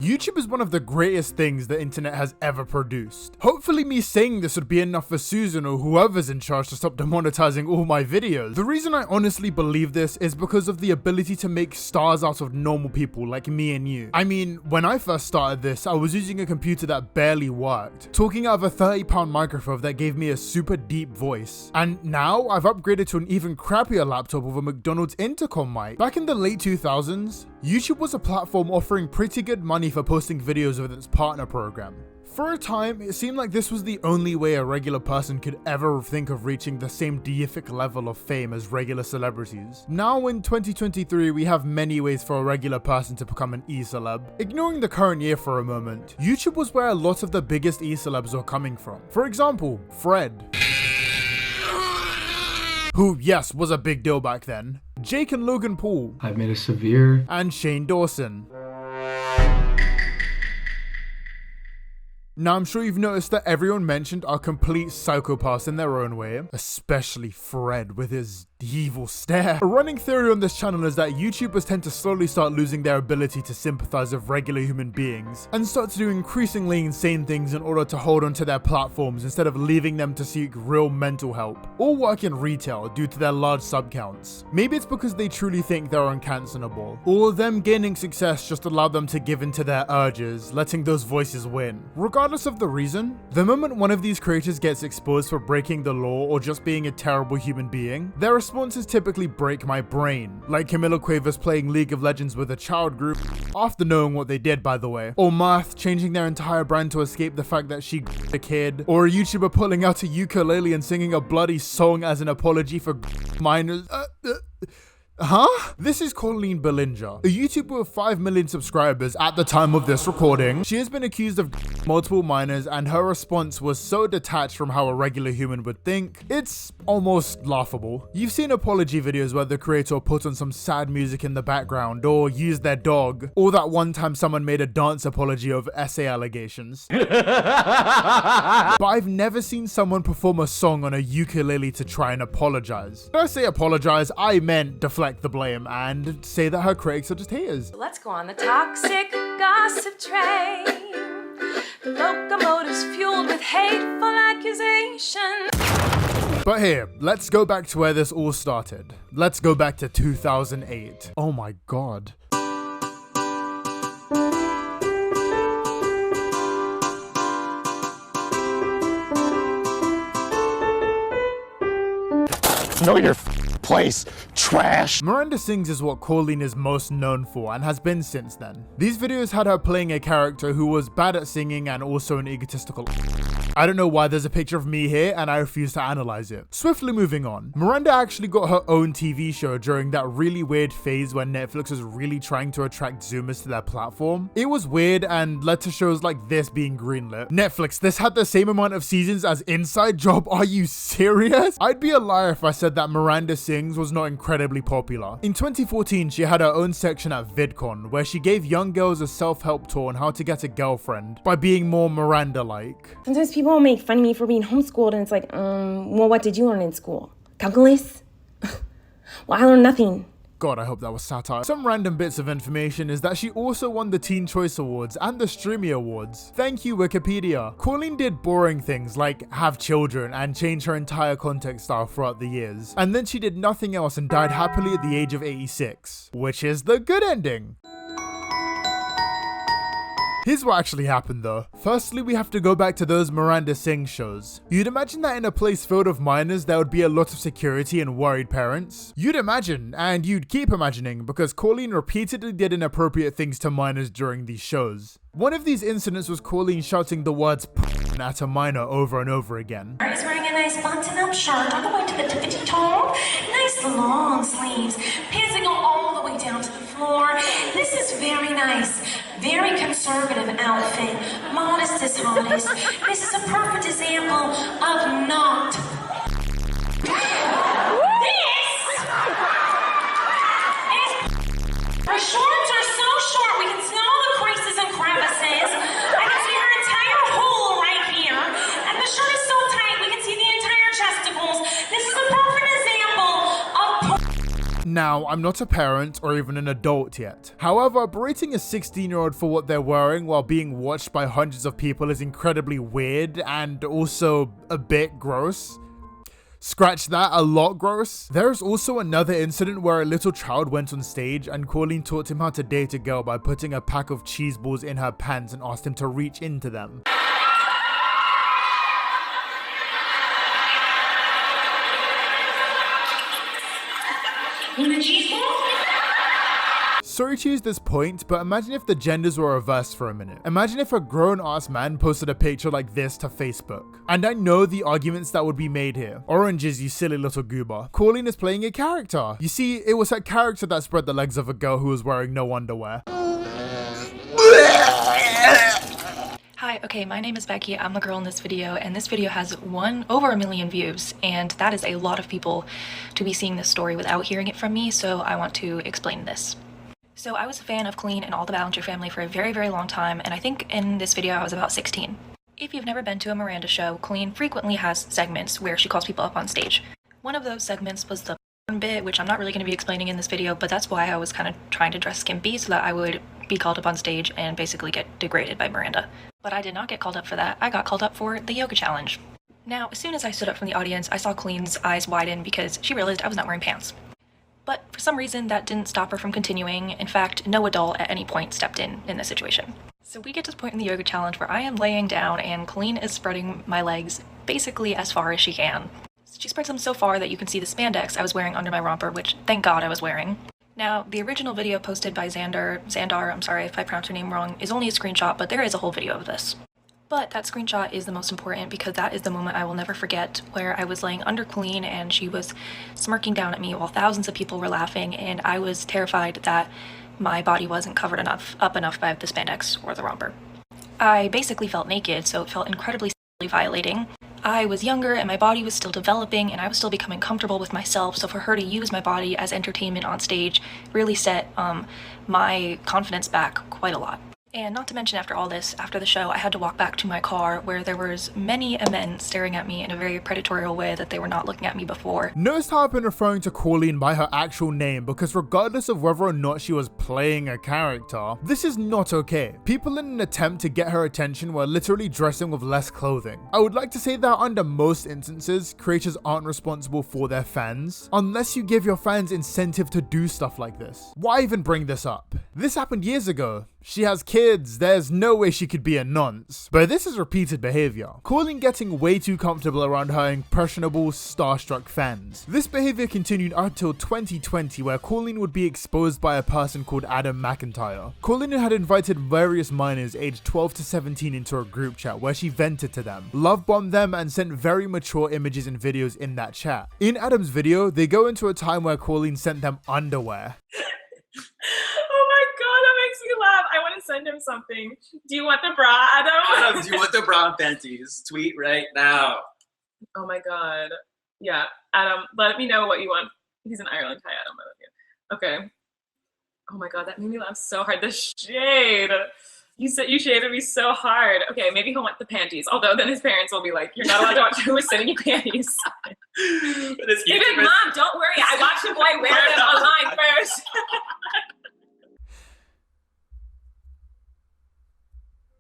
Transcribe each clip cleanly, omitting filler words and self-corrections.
YouTube is one of the greatest things the internet has ever produced. Hopefully me saying this would be enough for Susan or whoever's in charge to stop demonetizing all my videos. The reason I honestly believe this is because of the ability to make stars out of normal people like me and you. I mean, when I first started this, I was using a computer that barely worked, talking out of a 30-pound microphone that gave me a super deep voice. And now I've upgraded to an even crappier laptop with a McDonald's intercom mic. Back in the late 2000s, YouTube was a platform offering pretty good money for posting videos with its partner program. For a time, it seemed like this was the only way a regular person could ever think of reaching the same deific level of fame as regular celebrities. Now in 2023, we have many ways for a regular person to become an e-celeb. Ignoring the current year for a moment, YouTube was where a lot of the biggest e-celebs were coming from. For example, Fred, who, yes, was a big deal back then, Jake and Logan Paul, I've made a severe, and Shane Dawson. Now, I'm sure you've noticed that everyone mentioned are complete psychopaths in their own way, especially Fred with his evil stare. A running theory on this channel is that YouTubers tend to slowly start losing their ability to sympathize with regular human beings and start to do increasingly insane things in order to hold onto their platforms instead of leaving them to seek real mental help or work in retail due to their large sub counts. Maybe it's because they truly think they're uncancelable, or them gaining success just allowed them to give in to their urges, letting those voices win. Regardless of the reason, the moment one of these creators gets exposed for breaking the law or just being a terrible human being, their responses typically break my brain, like Camilla Cuevas playing League of Legends with a child group, after knowing what they did by the way, or Marth changing their entire brand to escape the fact that she a kid, or a YouTuber pulling out a ukulele and singing a bloody song as an apology for minors. Huh? This is Colleen Ballinger, a YouTuber with 5 million subscribers at the time of this recording. She has been accused of multiple minors, and her response was so detached from how a regular human would think, it's almost laughable. You've seen apology videos where the creator put on some sad music in the background, or used their dog, or that one time someone made a dance apology of essay allegations. But I've never seen someone perform a song on a ukulele to try and apologize. When I say apologize, I meant deflect the blame and say that her critics are just haters. Let's go on the toxic gossip train. The locomotive's fueled with hateful accusations. But here, let's go back to where this all started. Let's go back to 2008. Oh my god. Know your place, trash. Miranda Sings is what Colleen is most known for and has been since then. These videos had her playing a character who was bad at singing and also an egotistical. I don't know why there's a picture of me here and I refuse to analyze it. Swiftly moving on, Miranda actually got her own TV show during that really weird phase when Netflix was really trying to attract Zoomers to their platform. It was weird and led to shows like this being greenlit. Netflix, this had the same amount of seasons as Inside Job, are you serious? I'd be a liar if I said that Miranda Sings was not incredibly popular. In 2014, she had her own section at VidCon where she gave young girls a self-help tour on how to get a girlfriend by being more Miranda-like. Sometimes people make fun of me for being homeschooled, and it's like, well, what did you learn in school? Calculus? Well, I learned nothing. God, I hope that was satire. Some random bits of information is that she also won the Teen Choice Awards and the Streamy Awards. Thank you, Wikipedia. Colleen did boring things like have children and change her entire content style throughout the years. And then she did nothing else and died happily at the age of 86, which is the good ending. Here's what actually happened though. Firstly, we have to go back to those Miranda Sings shows. You'd imagine that in a place filled with minors, there would be a lot of security and worried parents. You'd imagine, and you'd keep imagining, because Colleen repeatedly did inappropriate things to minors during these shows. One of these incidents was Colleen shouting the words at a minor over and over again. He's wearing a nice button-up shirt all the way to the tippity top. Nice long sleeves. Pants that go all the way down to the floor. This is very nice. Very conservative outfit. Modest as modest. This is a perfect example of not. Her shorts are so short we can see all the creases and crevices. I can see her entire hole right here. And the shirt is so tight we can see the entire chesticles. This is a perfect example of Now, I'm not a parent or even an adult yet. However, berating a 16-year-old for what they're wearing while being watched by hundreds of people is incredibly weird and also a bit gross. Scratch that, a lot gross. There's also another incident where a little child went on stage and Colleen taught him how to date a girl by putting a pack of cheese balls in her pants and asked him to reach into them. Want a cheese ball? Sorry to use this point, but imagine if the genders were reversed for a minute. Imagine if a grown-ass man posted a picture like this to Facebook. And I know the arguments that would be made here. Oranges, you silly little goober. Colleen is playing a character. You see, it was her character that spread the legs of a girl who was wearing no underwear. Hi, okay, my name is Becky. I'm the girl in this video, and this video has over 1 million views, and that is a lot of people to be seeing this story without hearing it from me, so I want to explain this. So I was a fan of Colleen and all the Ballinger family for a very, very long time, and I think in this video I was about 16. If you've never been to a Miranda show, Colleen frequently has segments where she calls people up on stage. One of those segments was the bit, which I'm not really going to be explaining in this video, but that's why I was kind of trying to dress skimpy so that I would be called up on stage and basically get degraded by Miranda. But I did not get called up for that. I got called up for the yoga challenge. Now, as soon as I stood up from the audience, I saw Colleen's eyes widen because she realized I was not wearing pants. But for some reason, that didn't stop her from continuing. In fact, no adult at any point stepped in this situation. So we get to the point in the yoga challenge where I am laying down and Colleen is spreading my legs basically as far as she can. She spreads them so far that you can see the spandex I was wearing under my romper, which thank God I was wearing. Now, the original video posted by Xandar, I'm sorry if I pronounced her name wrong, is only a screenshot, but there is a whole video of this. But that screenshot is the most important because that is the moment I will never forget, where I was laying under Colleen and she was smirking down at me while thousands of people were laughing, and I was terrified that my body wasn't covered up enough by the spandex or the romper. I basically felt naked, so it felt incredibly sexually violating. I was younger and my body was still developing and I was still becoming comfortable with myself, so for her to use my body as entertainment on stage really set my confidence back quite a lot. And not to mention, after all this, after the show, I had to walk back to my car where there was many men staring at me in a very predatory way that they were not looking at me before. Notice how I've been referring to Colleen by her actual name, because regardless of whether or not she was playing a character, this is not okay. People in an attempt to get her attention were literally dressing with less clothing. I would like to say that under most instances, creators aren't responsible for their fans, unless you give your fans incentive to do stuff like this. Why even bring this up? This happened years ago. She has kids, there's no way she could be a nonce. But this is repeated behavior. Colleen getting way too comfortable around her impressionable, starstruck fans. This behavior continued until 2020, where Colleen would be exposed by a person called Adam McIntyre. Colleen had invited various minors aged 12 to 17 into a group chat where she vented to them, love-bombed them, and sent very mature images and videos in that chat. In Adam's video, they go into a time where Colleen sent them underwear. Oh my god, that makes me laugh. I want to send him something. Do you want the bra, Adam? Adam, do you want the brown panties? Tweet right now. Oh my god. Yeah, Adam, let me know what you want. He's in Ireland. Hi, Adam. I love you. Okay. Oh my god, that made me laugh so hard. The shade. You said you shaded me so hard. Okay, maybe he'll want the panties. Although then his parents will be like, "You're not allowed to watch who was sending you panties." Even mom, don't worry. I watched the boy wear them online first.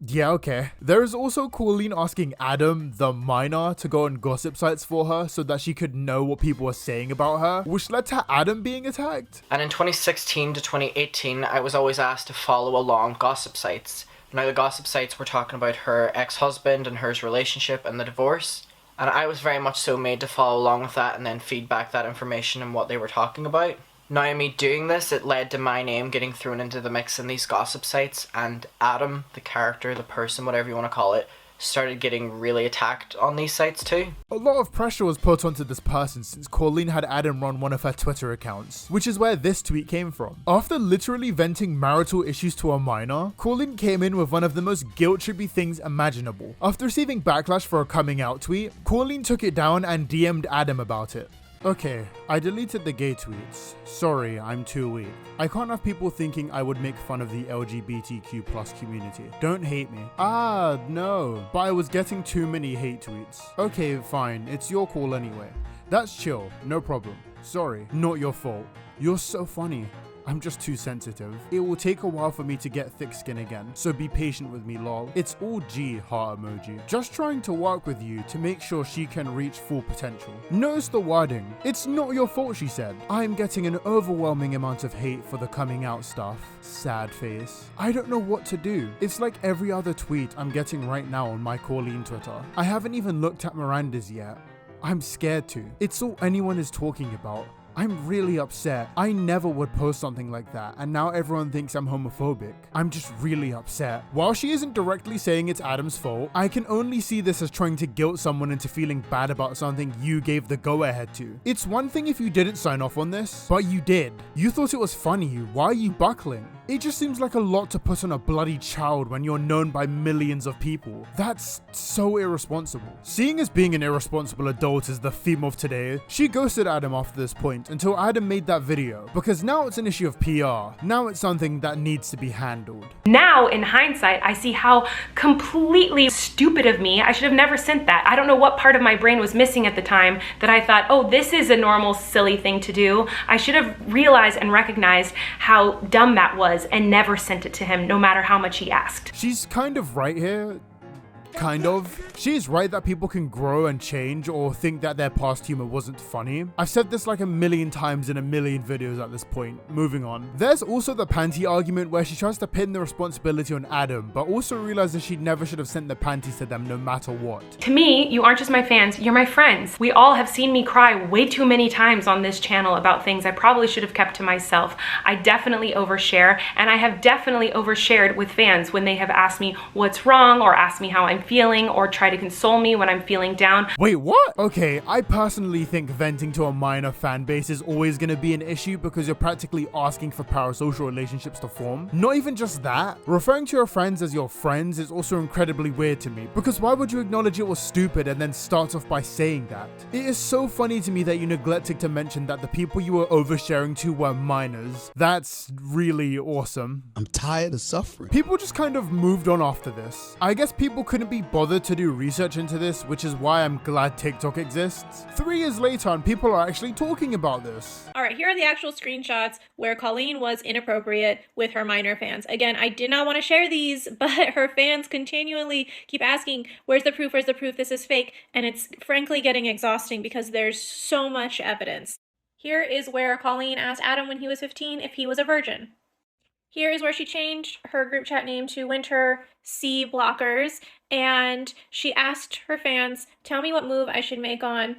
Yeah, okay. There is also Colleen asking Adam, the minor, to go on gossip sites for her so that she could know what people were saying about her, which led to Adam being attacked. And in 2016 to 2018, I was always asked to follow along gossip sites. Now, the gossip sites were talking about her ex-husband and her relationship and the divorce. And I was very much so made to follow along with that and then feed back that information and what they were talking about. Now, me doing this, it led to my name getting thrown into the mix in these gossip sites, and Adam, the character, the person, whatever you want to call it, started getting really attacked on these sites too. A lot of pressure was put onto this person since Colleen had Adam run one of her Twitter accounts, which is where this tweet came from. After literally venting marital issues to a minor, Colleen came in with one of the most guilt-trippy things imaginable. After receiving backlash for a coming out tweet, Colleen took it down and DM'd Adam about it. Okay, I deleted the gay tweets. Sorry, I'm too weak. I can't have people thinking I would make fun of the LGBTQ+ community. Don't hate me. Ah, no, but I was getting too many hate tweets. Okay, fine, it's your call anyway. That's chill, no problem. Sorry, not your fault. You're so funny. I'm just too sensitive. It will take a while for me to get thick skin again, so be patient with me, lol. It's all G, heart emoji. Just trying to work with you to make sure she can reach full potential. Notice the wording. It's not your fault, she said. I'm getting an overwhelming amount of hate for the coming out stuff. Sad face. I don't know what to do. It's like every other tweet I'm getting right now on my Colleen Twitter. I haven't even looked at Miranda's yet. I'm scared to. It's all anyone is talking about. I'm really upset. I never would post something like that, and now everyone thinks I'm homophobic. I'm just really upset. While she isn't directly saying it's Adam's fault, I can only see this as trying to guilt someone into feeling bad about something you gave the go-ahead to. It's one thing if you didn't sign off on this, but you did. You thought it was funny. Why are you buckling? It just seems like a lot to put on a bloody child when you're known by millions of people. That's so irresponsible. Seeing as being an irresponsible adult is the theme of today, she ghosted Adam after this point until Adam made that video, because now it's an issue of PR. Now it's something that needs to be handled. Now, in hindsight, I see how completely stupid of me. I should have never sent that. I don't know what part of my brain was missing at the time that I thought, oh, this is a normal, silly thing to do. I should have realized and recognized how dumb that was and never sent it to him, no matter how much he asked. She's kind of right here. Kind of. She's right that people can grow and change or think that their past humor wasn't funny. I've said this like a million times in a million videos at this point. Moving on. There's also the panty argument where she tries to pin the responsibility on Adam, but also realizes she never should have sent the panties to them no matter what. To me, you aren't just my fans, you're my friends. We all have seen me cry way too many times on this channel about things I probably should have kept to myself. I definitely overshare, and I have definitely overshared with fans when they have asked me what's wrong or asked me how I'm feeling or try to console me when I'm feeling down. Wait, what? Okay, I personally think venting to a minor fan base is always going to be an issue because you're practically asking for parasocial relationships to form. Not even just that, referring to your friends as your friends is also incredibly weird to me, because why would you acknowledge it was stupid and then start off by saying that? It is so funny to me that you neglected to mention that the people you were oversharing to were minors. That's really awesome. I'm tired of suffering. People just kind of moved on after this. I guess people couldn't be bothered to do research into this, which is why I'm glad TikTok exists. 3 years later and people are actually talking about this. All right, here are the actual screenshots where Colleen was inappropriate with her minor fans. Again, I did not want to share these, but her fans continually keep asking, where's the proof, this is fake, and it's frankly getting exhausting because there's so much evidence. Here is where Colleen asked Adam when he was 15 if he was a virgin. Here is where she changed her group chat name to Winter C Blockers, and she asked her fans, tell me what move I should make on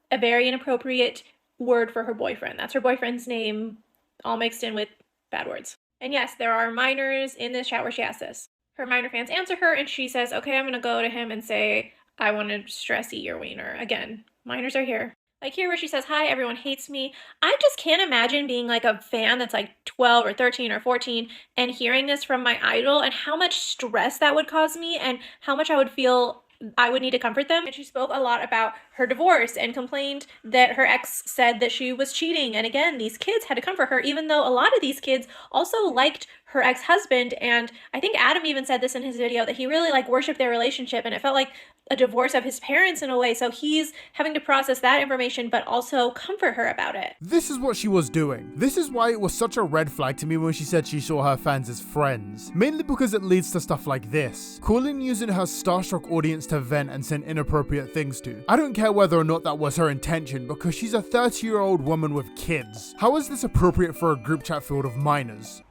a very inappropriate word for her boyfriend. That's her boyfriend's name, all mixed in with bad words. And yes, there are minors in this chat where she asked this. Her minor fans answer her, and she says, okay, I'm going to go to him and say, I want to stress eat your wiener. Again, minors are here. Like here where she says, hi, everyone hates me. I just can't imagine being like a fan that's like 12 or 13 or 14 and hearing this from my idol and how much stress that would cause me and how much I would feel I would need to comfort them. And she spoke a lot about her divorce and complained that her ex said that she was cheating. And again, these kids had to comfort her, even though a lot of these kids also liked her ex-husband. And I think Adam even said this in his video that he really like worshiped their relationship and it felt like a divorce of his parents in a way. So he's having to process that information, but also comfort her about it. This is what she was doing. This is why it was such a red flag to me when she said she saw her fans as friends. Mainly because it leads to stuff like this. Colleen using her starstruck audience to vent and send inappropriate things to. I don't care whether or not that was her intention because she's a 30-year-old woman with kids. How is this appropriate for a group chat filled of minors?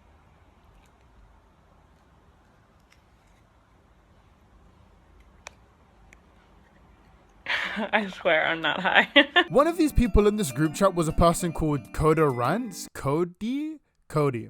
I swear I'm not high. One of these people in this group chat was a person called Coda Rants? Cody.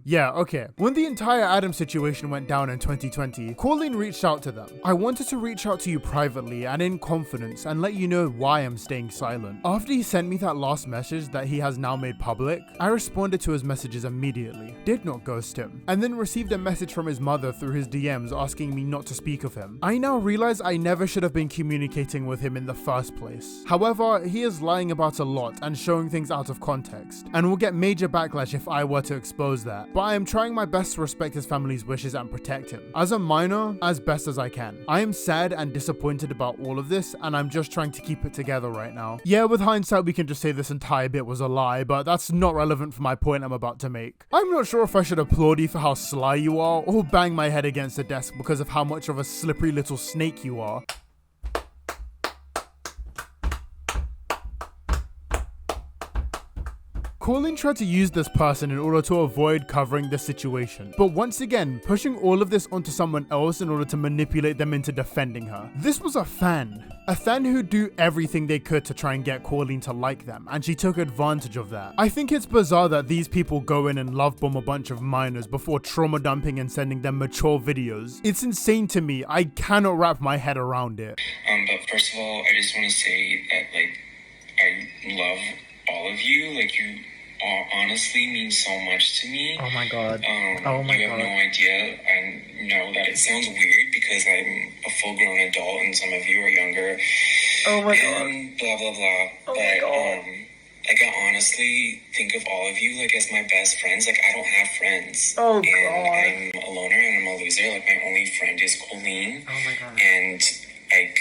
Yeah, okay. When the entire Adam situation went down in 2020, Colleen reached out to them. I wanted to reach out to you privately and in confidence and let you know why I'm staying silent. After he sent me that last message that he has now made public, I responded to his messages immediately, did not ghost him, and then received a message from his mother through his DMs asking me not to speak of him. I now realize I never should have been communicating with him in the first place. However, he is lying about a lot and showing things out of context, and will get major backlash if I were to expose knows that, but I am trying my best to respect his family's wishes and protect him. As a minor, as best as I can. I am sad and disappointed about all of this, and I'm just trying to keep it together right now. Yeah, with hindsight, we can just say this entire bit was a lie, but that's not relevant for my point I'm about to make. I'm not sure if I should applaud you for how sly you are, or bang my head against the desk because of how much of a slippery little snake you are. Colleen tried to use this person in order to avoid covering the situation, but once again, pushing all of this onto someone else in order to manipulate them into defending her. This was a fan who'd do everything they could to try and get Colleen to like them, and she took advantage of that. I think it's bizarre that these people go in and love bomb a bunch of minors before trauma dumping and sending them mature videos. It's insane to me. I cannot wrap my head around it. But first of all, I just want to say that, like, I love all of you. Like, you honestly mean so much to me. Oh my god. Oh my god. You have no idea. I know that it sounds weird because I'm a full-grown adult and some of you are younger. Oh my god. And blah blah blah. Oh my god. Like, I honestly think of all of you like as my best friends. Like, I don't have friends. Oh and god. I'm a loner and I'm a loser. Like, my only friend is Colleen. Oh my god. And like,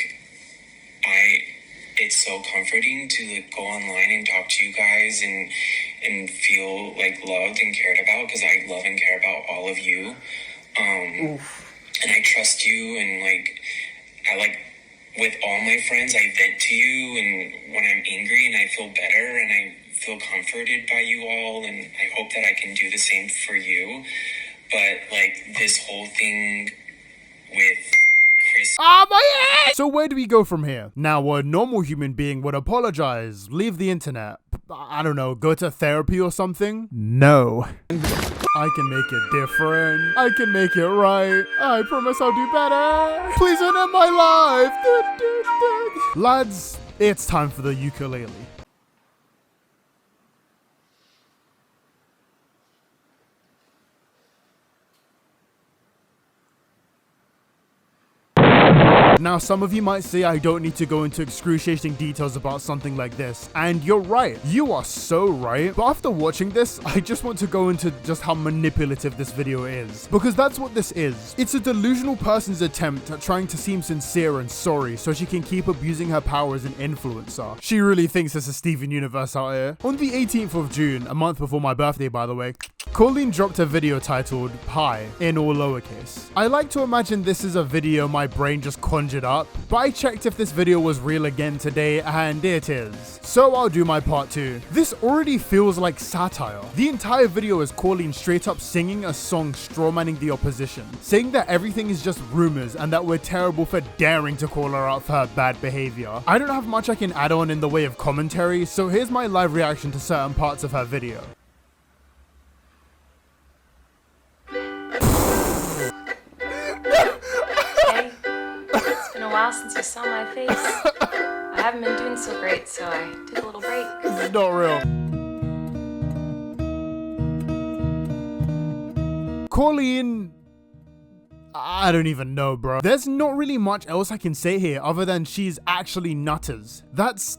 it's so comforting to like go online and talk to you guys and feel like loved and cared about, because I love and care about all of you. And I trust you, and like, I like, with all my friends, I vent to you, and when I'm angry, and I feel better, and I feel comforted by you all, and I hope that I can do the same for you. But like, this whole thing with Chris. Ah, my head! So where do we go from here? Now, a normal human being would apologize, leave the internet, I don't know, go to therapy or something? No. I can make it different. I can make it right. I promise I'll do better. Please don't end my life. Lads, it's time for the ukulele. Now, some of you might say I don't need to go into excruciating details about something like this, and you're right. You are so right. But after watching this, I just want to go into just how manipulative this video is, because that's what this is. It's a delusional person's attempt at trying to seem sincere and sorry so she can keep abusing her power as an influencer. She really thinks this is Steven Universe out here. On the 18th of June, a month before my birthday by the way, Colleen dropped a video titled Hi in all lowercase. I like to imagine this is a video my brain just conjured up, but I checked if this video was real again today, and it is. So I'll do my part too. This already feels like satire. The entire video is Colleen straight up singing a song strawmanning the opposition, saying that everything is just rumors and that we're terrible for daring to call her out for her bad behavior. I don't have much I can add on in the way of commentary, so here's my live reaction to certain parts of her video. While since you saw my face. I haven't been doing so great, so I took a little break. This is not real. Colleen, I don't even know, bro. There's not really much else I can say here other than she's actually nutters. That's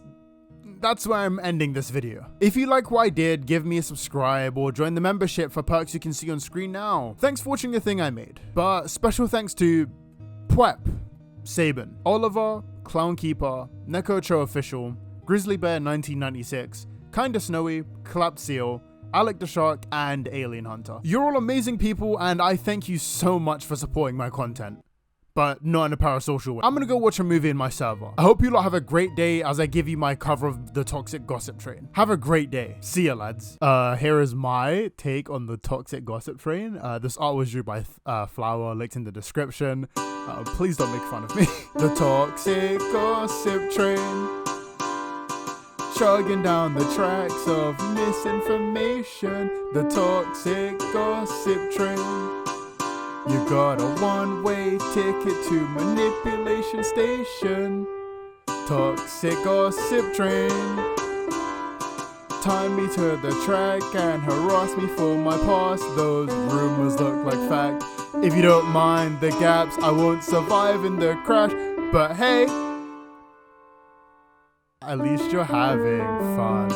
where I'm ending this video. If you like what I did, give me a subscribe or join the membership for perks you can see on screen now. Thanks for watching the thing I made. But special thanks to Pwep, Sabin, Oliver, Clown Keeper, Neko Cho Official, Grizzly Bear 1996, Kinda Snowy, Clapped Seal, Alec the Shark, and Alien Hunter. You're all amazing people, and I thank you so much for supporting my content. But not in a parasocial way. I'm gonna go watch a movie in my server. I hope you lot have a great day as I give you my cover of the Toxic Gossip Train. Have a great day. See ya, lads. Here is my take on the Toxic Gossip Train. This art was drew by Flower, linked in the description. Please don't make fun of me. The Toxic Gossip Train, chugging down the tracks of misinformation. The Toxic Gossip Train. You got a one-way ticket to manipulation station. Toxic Gossip Train. Tie me to the track and harass me for my past. Those rumors look like fact. If you don't mind the gaps, I won't survive in the crash. But hey, at least you're having fun.